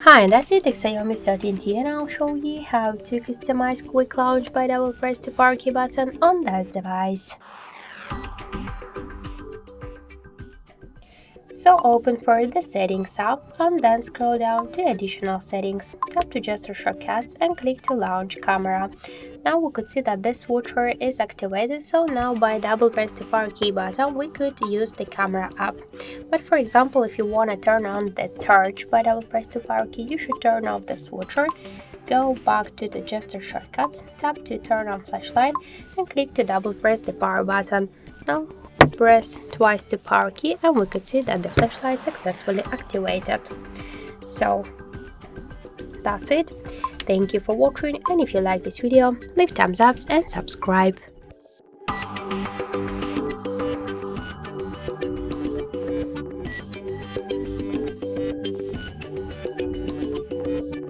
Hi, that's it, Xiaomi 13T, and I'll show you how to customize quick launch by double press the power key button on this device. So open for the settings app and then scroll down to additional settings, tap to gesture shortcuts and click to launch camera. Now we could see that this switcher is activated, so now by double press the power key button we could use the camera app. But for example, if you want to turn on the torch by double press the power key, you should turn off the switcher, go back to the gesture shortcuts, tap to turn on flashlight and click to double press the power button. Now press twice the power key and we could see that the flashlight successfully activated. So that's it. Thank you for watching, and if you like this video, leave thumbs up and subscribe.